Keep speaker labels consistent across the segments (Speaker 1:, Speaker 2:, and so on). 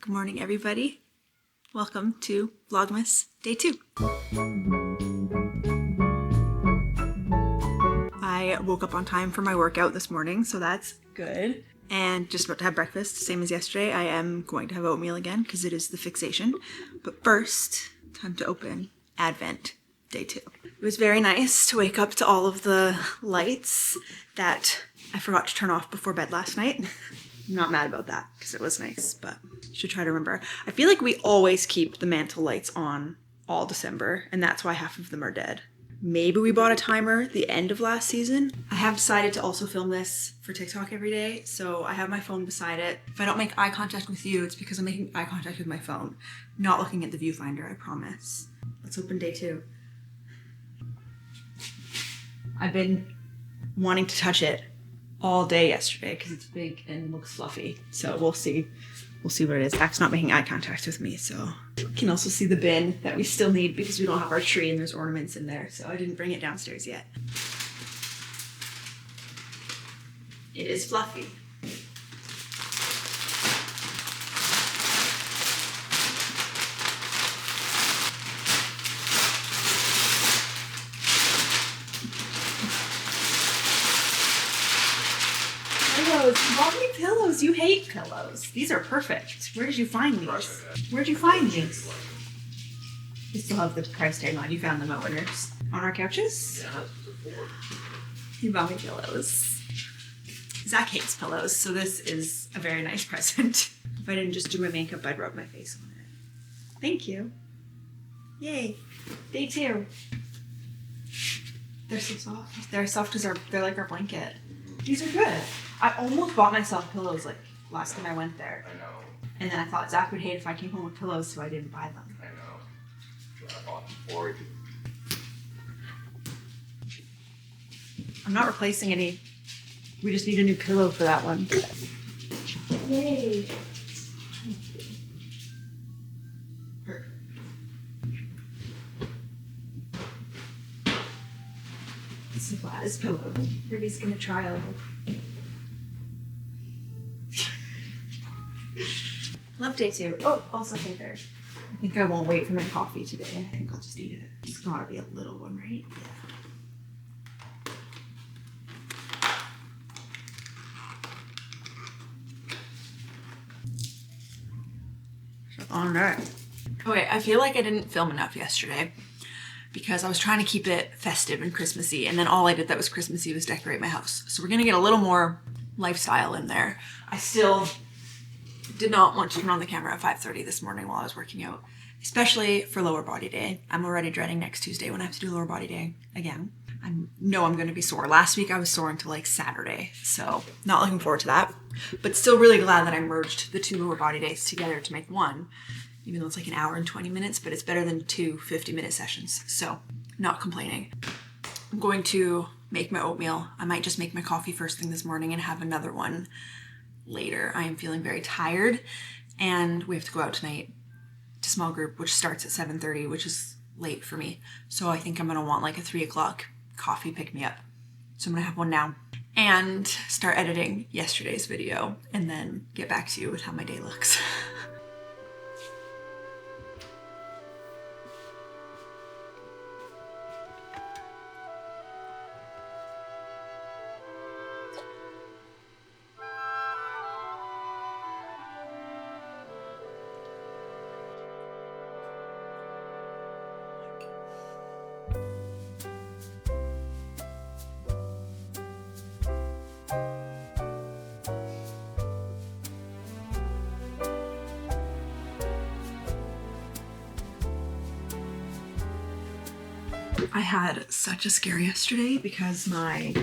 Speaker 1: Good morning, everybody. Welcome to Vlogmas Day 2. I woke up on time for my workout this morning, so that's good. And just about to have breakfast, same as yesterday. I am going to have oatmeal again because it is the fixation. But first, time to open Advent Day 2. It was very nice to wake up to all of the lights that I forgot to turn off before bed last night. I'm not mad about that because it was nice, but should try to remember. I feel like we always keep the mantle lights on all December, and that's why half of them are dead. Maybe we bought a timer at the end of last season. I have decided to also film this for TikTok every day, so I have my phone beside it. If I don't make eye contact with you, it's because I'm making eye contact with my phone, not looking at the viewfinder, I promise. Let's open Day 2. I've been wanting to touch it all day yesterday because it's big and looks fluffy. So we'll see what it is. Zach's not making eye contact with me, so you can also see the bin that we still need because we don't have our tree and there's ornaments in there. So I didn't bring it downstairs yet. It is fluffy. Pillows. You bought me pillows. You hate pillows. These are perfect. Where did you find these? Where'd you find these? We still have the price tag on. You found them at Winners. On our couches?
Speaker 2: Yeah.
Speaker 1: You bought me pillows. Zach hates pillows, so this is a very nice present. If I didn't just do my makeup, I'd rub my face on it. Thank you. Yay. Day 2. They're so soft. They're soft because they're like our blanket. These are good. I almost bought myself pillows like last time I went there.
Speaker 2: I know.
Speaker 1: And then I thought Zach would hate if I came home with pillows, so I didn't buy them.
Speaker 2: I know. I bought them for you.
Speaker 1: I'm not replacing any. We just need a new pillow for that one. Yay. Perfect. It's the flattest pillow. Ruby's gonna try a little. Love Day 2. Oh, also okay there. I think I won't wait for my coffee today. I think I'll just eat it. It's gotta be a little one, right? Yeah. All right. Okay, I feel like I didn't film enough yesterday because I was trying to keep it festive and Christmassy, and then all I did that was Christmassy was decorate my house. So we're gonna get a little more lifestyle in there. I still did not want to turn on the camera at 5:30 this morning while I was working out, especially for lower body day. I'm already dreading next Tuesday when I have to do lower body day again. I know I'm going to be sore. Last week I was sore until like Saturday, so not looking forward to that. But still really glad that I merged the 2 lower body days together to make one, even though it's like an hour and 20 minutes, but it's better than 2 50-minute sessions, so not complaining. I'm going to make my oatmeal. I might just make my coffee first thing this morning and have another one later. I am feeling very tired and we have to go out tonight to small group, which starts at 7:30, which is late for me. So I think I'm gonna want like a 3 o'clock coffee pick me up. So I'm gonna have one now and start editing yesterday's video and then get back to you with how my day looks. I had such a scare yesterday because my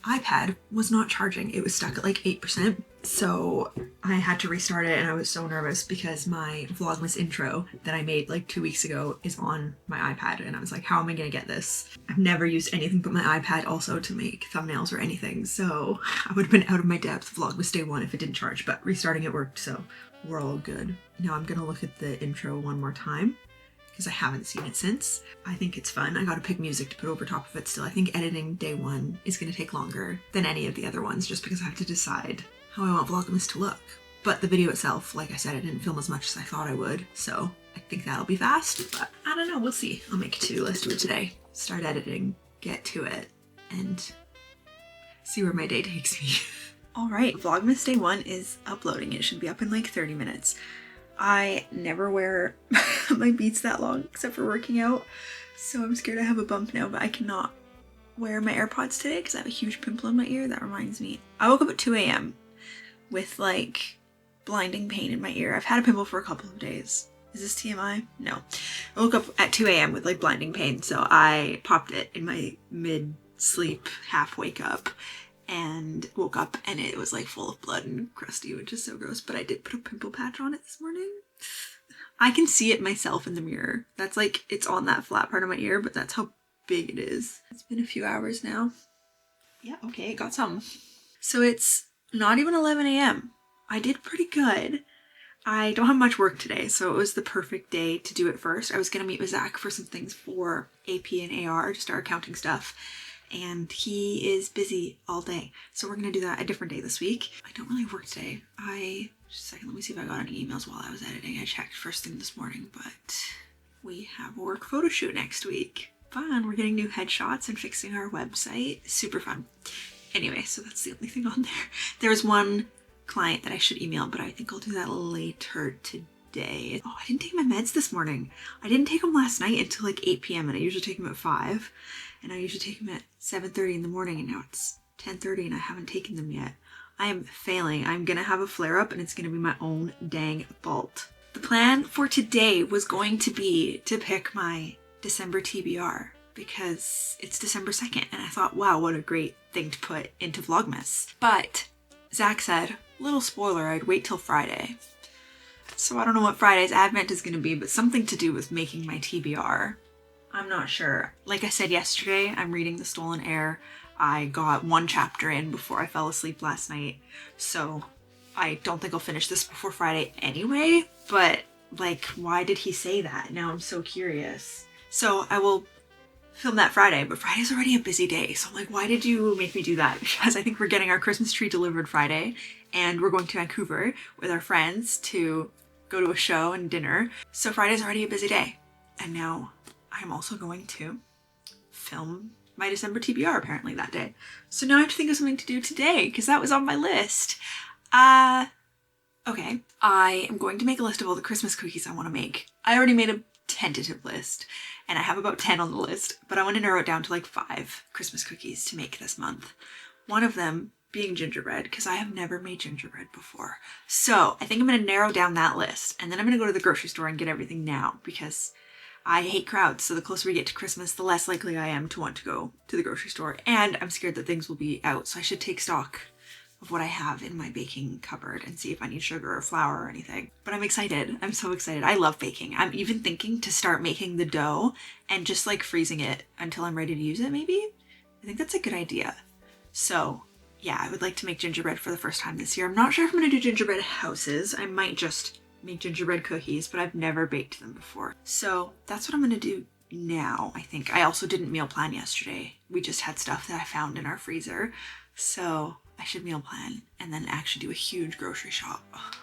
Speaker 1: iPad was not charging. It was stuck at like 8%. So I had to restart it and I was so nervous because my Vlogmas intro that I made like 2 weeks ago is on my iPad and I was like, how am I gonna get this? I've never used anything but my iPad also to make thumbnails or anything. So I would have been out of my depth Vlogmas day 1 if it didn't charge, but restarting it worked, so we're all good. Now I'm gonna look at the intro one more time because I haven't seen it since. I think it's fun. I gotta pick music to put over top of it still. I think editing day 1 is gonna take longer than any of the other ones just because I have to decide how I want Vlogmas to look. But the video itself, like I said, I didn't film as much as I thought I would, so I think that'll be fast, but I don't know, we'll see. I'll make a to-do list, do it today, start editing, get to it, and see where my day takes me. All right, Vlogmas day 1 is uploading. It should be up in like 30 minutes. I never wear my beats that long except for working out, so I'm scared I have a bump now, but I cannot wear my AirPods today because I have a huge pimple in my ear. That reminds me, I woke up at 2 a.m. with like blinding pain in my ear. I've had a pimple for a couple of days. Is this TMI? No. I woke up at 2 a.m. with like blinding pain, so I popped it in my mid-sleep, half-wake up, and woke up and it was like full of blood and crusty, which is so gross, but I did put a pimple patch on it this morning. I can see it myself in the mirror. That's like, it's on that flat part of my ear, but that's how big it is. It's been a few hours now. Yeah, okay, it got some. So it's not even 11 a.m. I did pretty good. I don't have much work today, so it was the perfect day to do it first. I was gonna meet with Zach for some things for AP and AR, just our accounting stuff, and he is busy all day. So we're gonna do that a different day this week. I don't really work today. Just a second, let me see if I got any emails while I was editing. I checked first thing this morning, but we have a work photo shoot next week. Fun, we're getting new headshots and fixing our website. Super fun. Anyway, so that's the only thing on there. There was one client that I should email, but I think I'll do that later today. Oh, I didn't take my meds this morning. I didn't take them last night until like 8 p.m. and I usually take them at 5, and I usually take them at 7:30 in the morning, and now it's 10:30 and I haven't taken them yet. I am failing. I'm gonna have a flare-up and it's gonna be my own dang fault. The plan for today was going to be to pick my December TBR because it's December 2nd, and I thought, wow, what a great thing to put into Vlogmas. But Zach said, little spoiler, I'd wait till Friday. So I don't know what Friday's advent is going to be, but something to do with making my TBR. I'm not sure. Like I said yesterday, I'm reading The Stolen Heir. I got 1 chapter in before I fell asleep last night, so I don't think I'll finish this before Friday anyway, but like, why did he say that? Now I'm so curious. So I will film that Friday, but Friday's already a busy day. So I'm like, why did you make me do that? Because I think we're getting our Christmas tree delivered Friday, and we're going to Vancouver with our friends to go to a show and dinner. So Friday's already a busy day. And now I'm also going to film my December TBR apparently that day. So now I have to think of something to do today because that was on my list. Okay. I am going to make a list of all the Christmas cookies I want to make. I already made a tentative list and I have about 10 on the list, but I want to narrow it down to like 5 Christmas cookies to make this month. One of them being gingerbread because I have never made gingerbread before. So I think I'm going to narrow down that list, and then I'm going to go to the grocery store and get everything now because I hate crowds. So the closer we get to Christmas, the less likely I am to want to go to the grocery store, and I'm scared that things will be out. So I should take stock of what I have in my baking cupboard and see if I need sugar or flour or anything. But I'm excited. I'm so excited. I love baking. I'm even thinking to start making the dough and just like freezing it until I'm ready to use it maybe. I think that's a good idea. So yeah, I would like to make gingerbread for the first time this year. I'm not sure if I'm gonna do gingerbread houses. I might just make gingerbread cookies, but I've never baked them before. So that's what I'm gonna do now, I think. I also didn't meal plan yesterday. We just had stuff that I found in our freezer. So I should meal plan and then actually do a huge grocery shop. Ugh.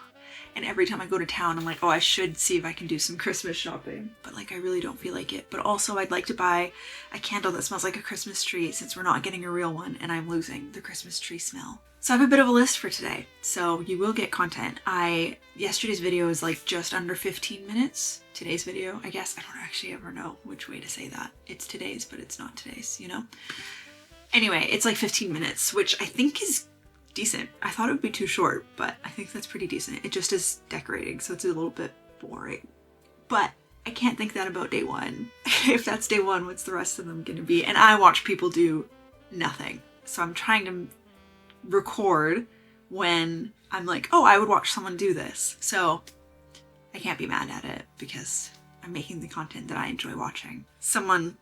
Speaker 1: And every time I go to town, I'm like, oh, I should see if I can do some Christmas shopping. But like, I really don't feel like it. But also I'd like to buy a candle that smells like a Christmas tree since we're not getting a real one and I'm losing the Christmas tree smell. So I have a bit of a list for today. So you will get content. Yesterday's video is like just under 15 minutes. Today's video, I guess, I don't actually ever know which way to say that. It's today's, but it's not today's, you know? Anyway, it's like 15 minutes, which I think is decent. I thought it would be too short, but I think that's pretty decent. It just is decorating, so it's a little bit boring. But I can't think that about day 1. If that's day 1, what's the rest of them gonna be? And I watch people do nothing. So I'm trying to record when I'm like, oh, I would watch someone do this. So I can't be mad at it because I'm making the content that I enjoy watching. Someone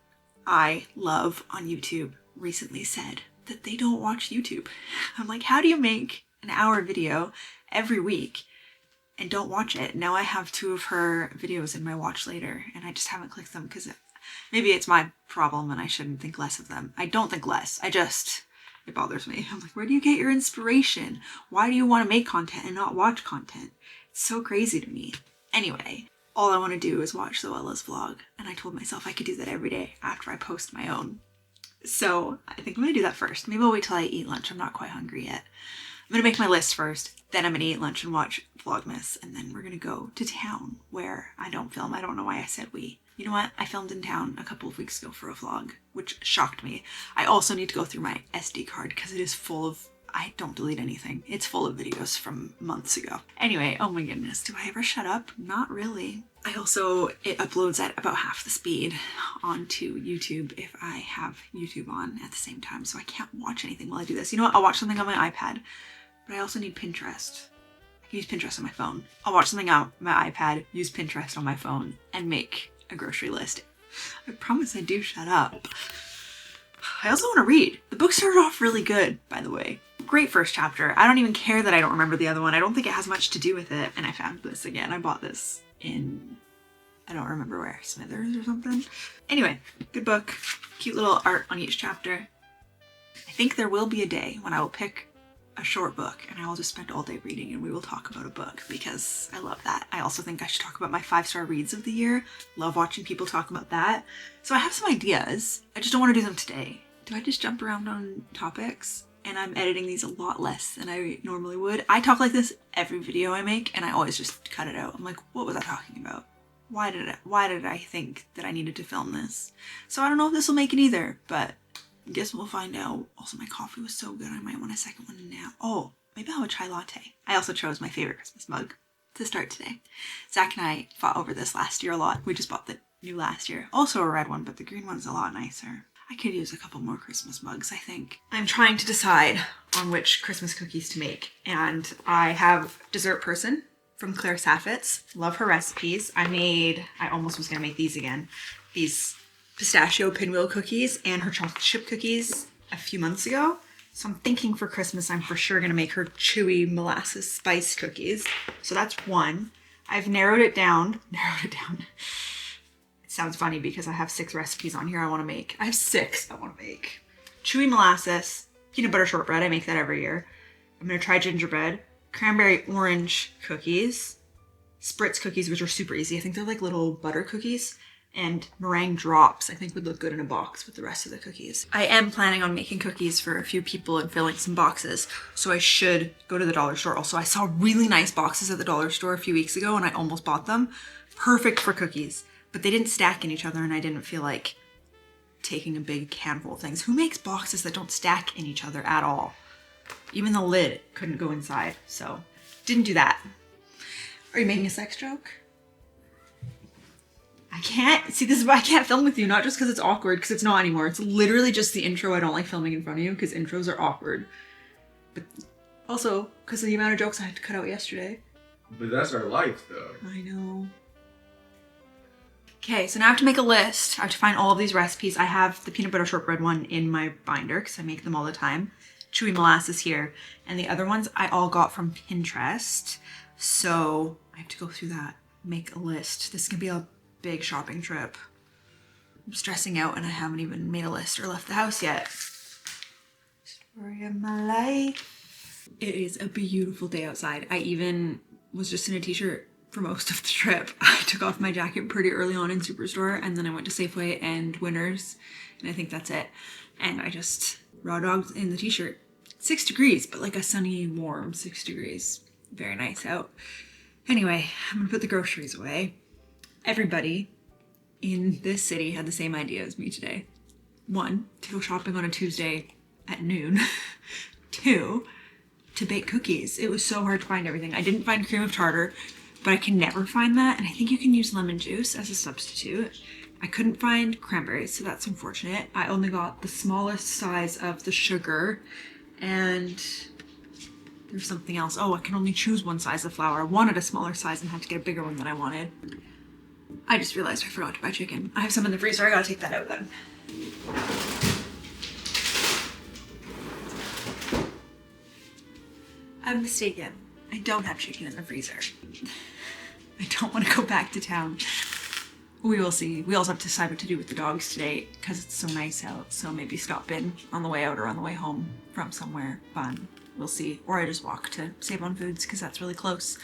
Speaker 1: I love on YouTube recently said that they don't watch YouTube. I'm like, how do you make an hour video every week and don't watch it? Now I have 2 of her videos in my watch later and I just haven't clicked them because maybe it's my problem and I shouldn't think less of them. I don't think less. I It bothers me. I'm like, where do you get your inspiration? Why do you want to make content and not watch content? It's so crazy to me. Anyway, all I want to do is watch the Wella's vlog, and I told myself I could do that every day after I post my own. So I think I'm gonna do that first. Maybe I'll wait till I eat lunch. I'm not quite hungry yet. I'm gonna make my list first, then I'm gonna eat lunch and watch Vlogmas, and then we're gonna go to town where I don't film. I don't know why I said we. You know what? I filmed in town a couple of weeks ago for a vlog, which shocked me. I also need to go through my SD card because it is full of, I don't delete anything. It's full of videos from months ago. Anyway, oh my goodness, do I ever shut up? Not really. It uploads at about half the speed onto YouTube if I have YouTube on at the same time, so I can't watch anything while I do this. You know what? I'll watch something on my iPad, but I also need Pinterest. I can use Pinterest on my phone. I'll watch something on my iPad, use Pinterest on my phone, and make a grocery list. I promise I do shut up. I also want to read. The book started off really good, by the way. Great first chapter. I don't even care that I don't remember the other one. I don't think it has much to do with it. And I found this again. I bought this in, I don't remember where, Smithers or something. Anyway, good book. Cute little art on each chapter. I think there will be a day when I will pick a short book and I will just spend all day reading and we will talk about a book because I love that. I also think I should talk about my 5-star reads of the year. Love watching people talk about that. So I have some ideas. I just don't want to do them today. Do I just jump around on topics? And I'm editing these a lot less than I normally would. I talk like this every video I make and I always just cut it out. I'm like, what was I talking about? Why did I think that I needed to film this? So I don't know if this will make it either, but I guess we'll find out. Also, my coffee was so good, I might want a second one now. Oh, maybe I'll have a chai latte. I also chose my favorite Christmas mug to start today. Zach and I fought over this last year a lot. We just bought the new last year. Also a red one, but the green one's a lot nicer. I could use a couple more Christmas mugs, I think. I'm trying to decide on which Christmas cookies to make, and I have Dessert Person from Claire Saffitz. Love her recipes. I almost was gonna make these again. These pistachio pinwheel cookies and her chocolate chip cookies a few months ago. So I'm thinking for Christmas, I'm for sure gonna make her chewy molasses spice cookies. So that's one. I've narrowed it down. It sounds funny because I have 6 recipes on here I wanna make. I have 6 I wanna make. Chewy molasses, peanut butter shortbread, I make that every year. I'm gonna try gingerbread, cranberry orange cookies, spritz cookies, which are super easy. I think they're like little butter cookies. And meringue drops I think would look good in a box with the rest of the cookies. I am planning on making cookies for a few people and filling some boxes, so I should go to the dollar store. Also, I saw really nice boxes at the dollar store a few weeks ago and I almost bought them. Perfect for cookies, but they didn't stack in each other and I didn't feel like taking a big handful of things. Who makes boxes that don't stack in each other at all? Even the lid couldn't go inside, so didn't do that. Are you making a sex joke? I can't. See, this is why I can't film with you. Not just because it's awkward, because it's not anymore. It's literally just the intro. I don't like filming in front of you because intros are awkward. But also because of the amount of jokes I had to cut out yesterday.
Speaker 2: But that's our life, though.
Speaker 1: I know. Okay, so now I have to make a list. I have to find all of these recipes. I have the peanut butter shortbread one in my binder because I make them all the time. Chewy molasses here. And the other ones I all got from Pinterest. So I have to go through that, make a list. This is gonna be a big shopping trip. I'm stressing out and I haven't even made a list or left the house yet. Story of my life. It is a beautiful day outside. I even was just in a t-shirt for most of the trip. I took off my jacket pretty early on in Superstore and then I went to Safeway and Winners and I think that's it. And I just raw dogged in the t-shirt. 6 degrees, but like a sunny, warm 6 degrees. Very nice out. Anyway, I'm gonna put the groceries away. Everybody in this city had the same idea as me today. 1, to go shopping on a Tuesday at noon. 2, to bake cookies. It was so hard to find everything. I didn't find cream of tartar, but I can never find that. And I think you can use lemon juice as a substitute. I couldn't find cranberries, so that's unfortunate. I only got the smallest size of the sugar and there's something else. Oh, I can only choose one size of flour. I wanted a smaller size and had to get a bigger one than I wanted. I just realized I forgot to buy chicken. I have some in the freezer. I gotta take that out then. I'm mistaken. I don't have chicken in the freezer. I don't want to go back to town We will see. We also have to decide what to do with the dogs today because it's so nice out. So maybe stop in on the way out or on the way home from somewhere fun. We'll see. Or I just walk to Save on Foods because that's really close.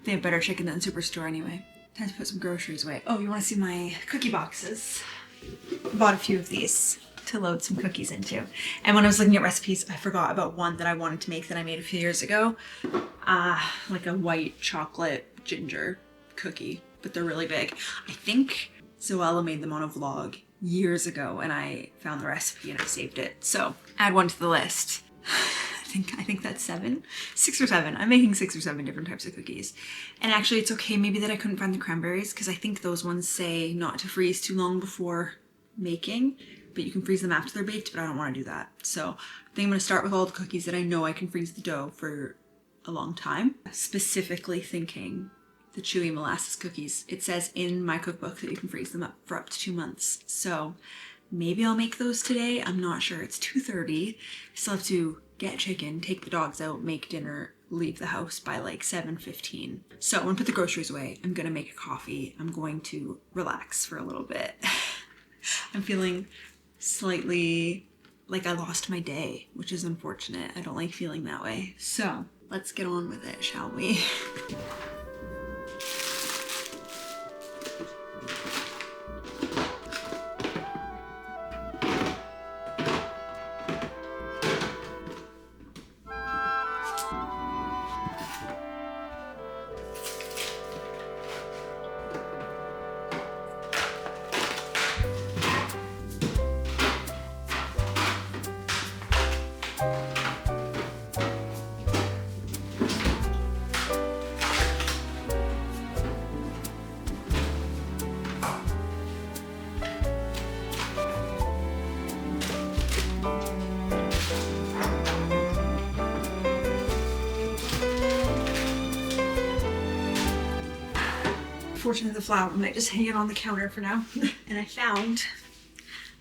Speaker 1: They have better chicken than Superstore anyway. Time to put some groceries away. Oh, you want to see my cookie boxes? I bought a few of these to load some cookies into. And when I was looking at recipes, I forgot about one that I wanted to make that I made a few years ago. Like a white chocolate ginger cookie, but they're really big. I think Zoella made them on a vlog years ago and I found the recipe and I saved it. So add one to the list. I think that's 6 or 7. I'm making 6 or 7 different types of cookies. And actually it's okay maybe that I couldn't find the cranberries because I think those ones say not to freeze too long before making, but you can freeze them after they're baked, but I don't want to do that. So I think I'm going to start with all the cookies that I know I can freeze the dough for a long time. Specifically thinking the chewy molasses cookies. It says in my cookbook that you can freeze them up for up to 2 months. So maybe I'll make those today. I'm not sure. It's 2:30. I still have to get chicken, take the dogs out, make dinner, leave the house by like 7:15. So I'm gonna put the groceries away. I'm gonna make a coffee. I'm going to relax for a little bit. I'm feeling slightly like I lost my day, which is unfortunate. I don't like feeling that way. So let's get on with it, shall we? Fortunately, the flower might just hang it on the counter for now. And I found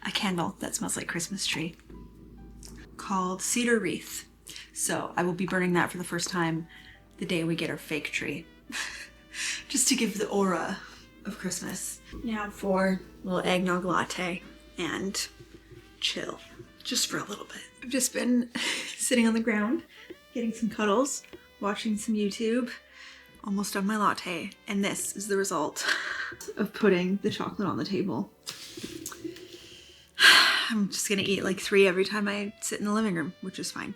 Speaker 1: a candle that smells like Christmas tree called Cedar Wreath. So I will be burning that for the first time the day we get our fake tree. Just to give the aura of Christmas. Now for a little eggnog latte and chill. Just for a little bit. I've just been sitting on the ground, getting some cuddles, watching some YouTube. Almost done my latte, and this is the result of putting the chocolate on the table. I'm just gonna eat like 3 every time I sit in the living room, which is fine.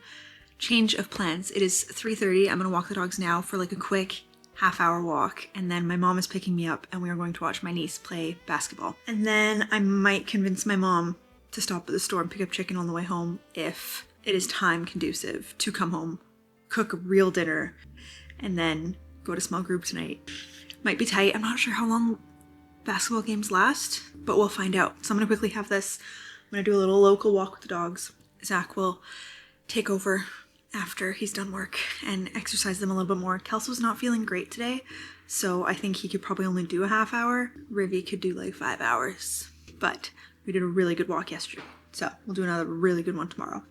Speaker 1: Change of plans. It is 3:30. I'm gonna walk the dogs now for like a quick half-hour walk, and then my mom is picking me up and we are going to watch my niece play basketball. And then I might convince my mom to stop at the store and pick up chicken on the way home if it is time conducive to come home, cook a real dinner, and then go to small group tonight. Might be tight. I'm not sure how long basketball games last, but we'll find out. So I'm gonna quickly have this. I'm gonna do a little local walk with the dogs. Zach will take over after he's done work and exercise them a little bit more. Kelso's not feeling great today, so I think he could probably only do a half hour. Rivy could do like 5 hours, but we did a really good walk yesterday. So we'll do another really good one tomorrow.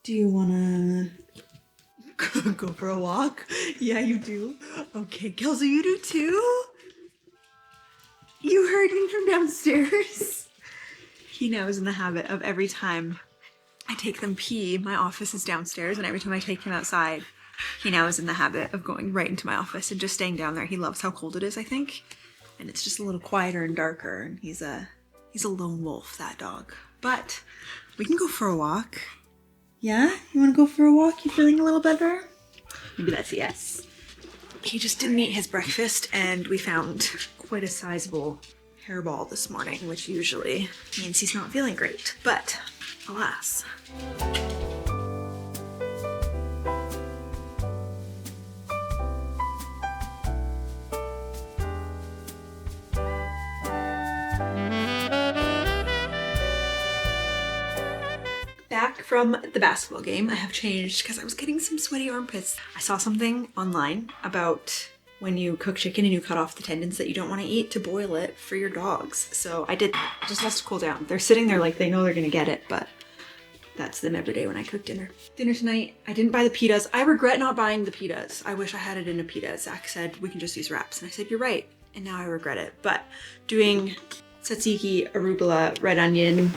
Speaker 1: Do you wanna go for a walk? Yeah, you do. Okay, Kelso, you do too? You heard me from downstairs? He now is in the habit of every time I take them pee, my office is downstairs, and every time I take him outside, he now is in the habit of going right into my office and just staying down there. He loves how cold it is, I think. And it's just a little quieter and darker, and he's a lone wolf, that dog. But we can go for a walk. Yeah? You want to go for a walk? You feeling a little better? Maybe that's a yes. He just didn't eat his breakfast, and we found quite a sizable hairball this morning, which usually means he's not feeling great. But alas. Back from the basketball game, I have changed because I was getting some sweaty armpits. I saw something online about when you cook chicken and you cut off the tendons that you don't want to eat to boil it for your dogs. So I did that. It just has to cool down. They're sitting there like they know they're gonna get it, but that's them every day when I cook dinner. Dinner tonight, I didn't buy the pitas. I regret not buying the pitas. I wish I had it in a pita. Zach said we can just use wraps. And I said, you're right. and now I regret it. But doing tzatziki, arugula, red onion,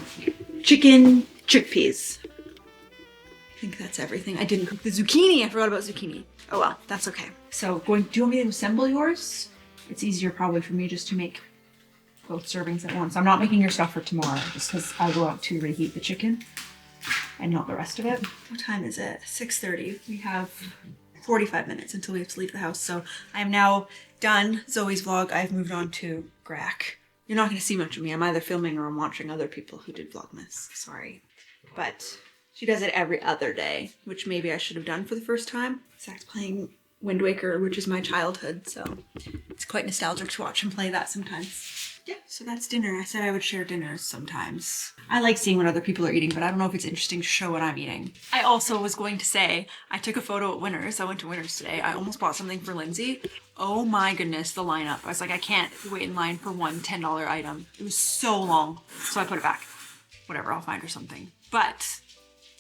Speaker 1: chicken, chickpeas. I think that's everything. I didn't cook the zucchini. I forgot about zucchini. Oh well, that's okay. So do you want me to assemble yours? It's easier probably for me just to make both servings at once. I'm not making your stuff for tomorrow just because I go out to reheat the chicken and not the rest of it. What time is it? 6:30. We have 45 minutes until we have to leave the house. So I am now done Zoe's vlog. I've moved on to Grack. You're not going to see much of me. I'm either filming or I'm watching other people who did Vlogmas. Sorry. But she does it every other day, which maybe I should have done for the first time. Zach's playing Wind Waker, which is my childhood, so it's quite nostalgic to watch him play that sometimes. Yeah, so that's dinner. I said I would share dinners sometimes. I like seeing what other people are eating, but I don't know if it's interesting to show what I'm eating. I also was going to say, I took a photo at Winners. I went to Winners today. I almost bought something for Lindsay. Oh my goodness, the lineup. I was like, I can't wait in line for one $10 item. It was so long, so I put it back. Whatever, I'll find her something. But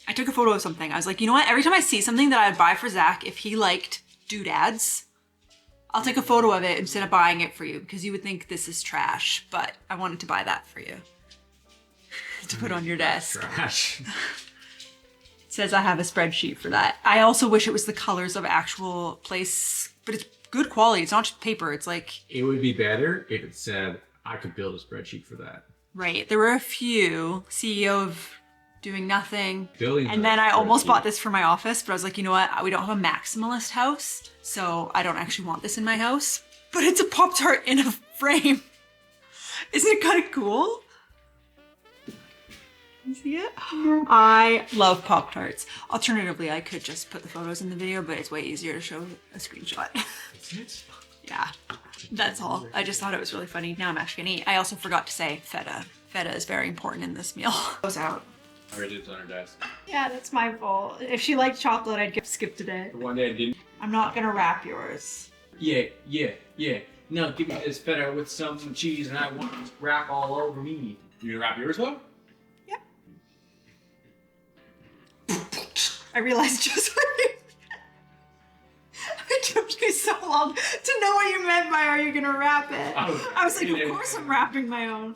Speaker 1: I took a photo of something. I was like, you know what? Every time I see something that I'd buy for Zach, if he liked doodads, I'll take a photo of it instead of buying it for you because you would think this is trash, but I wanted to buy that for you to put on your desk.
Speaker 2: Trash.
Speaker 1: It says I have a spreadsheet for that. I also wish it was the colors of actual place, but it's good quality. It's not just paper. It's like...
Speaker 2: It would be better if it said, I could build a spreadsheet for that.
Speaker 1: Right. There were a few. CEO of doing nothing.
Speaker 2: Building
Speaker 1: and then I almost bought this for my office, but I was like, you know what? We don't have a maximalist house, so I don't actually want this in my house. But it's a Pop-Tart in a frame. Isn't it kind of cool? You see it? I love Pop-Tarts. Alternatively, I could just put the photos in the video, but it's way easier to show a screenshot. Yeah, that's all. I just thought it was really funny. Now I'm actually gonna eat. I also forgot to say feta. Feta is very important in this meal. Goes out.
Speaker 2: Already it's on her desk.
Speaker 1: Yeah, that's my fault. If she liked chocolate, I'd skip today.
Speaker 2: The one day I didn't.
Speaker 1: I'm not gonna wrap yours.
Speaker 2: Yeah. No, give me this feta with some cheese and I want it to wrap all over me. You gonna wrap yours though?
Speaker 1: Yep. I realized just what you it took me so long to know what you meant by are you gonna wrap it? I was like, of course I'm wrapping my own.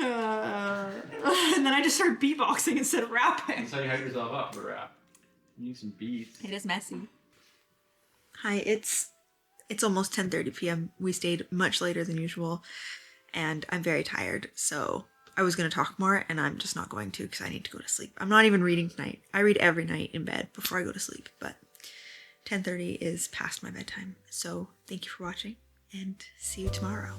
Speaker 1: And then I just started beatboxing instead of rapping.
Speaker 2: That's how you hype yourself up for rap. You need some beats.
Speaker 1: It is messy. Hi, it's almost 10:30 p.m. We stayed much later than usual, and I'm very tired, so I was going to talk more, and I'm just not going to because I need to go to sleep. I'm not even reading tonight. I read every night in bed before I go to sleep, but 10:30 is past my bedtime. So thank you for watching, and see you tomorrow.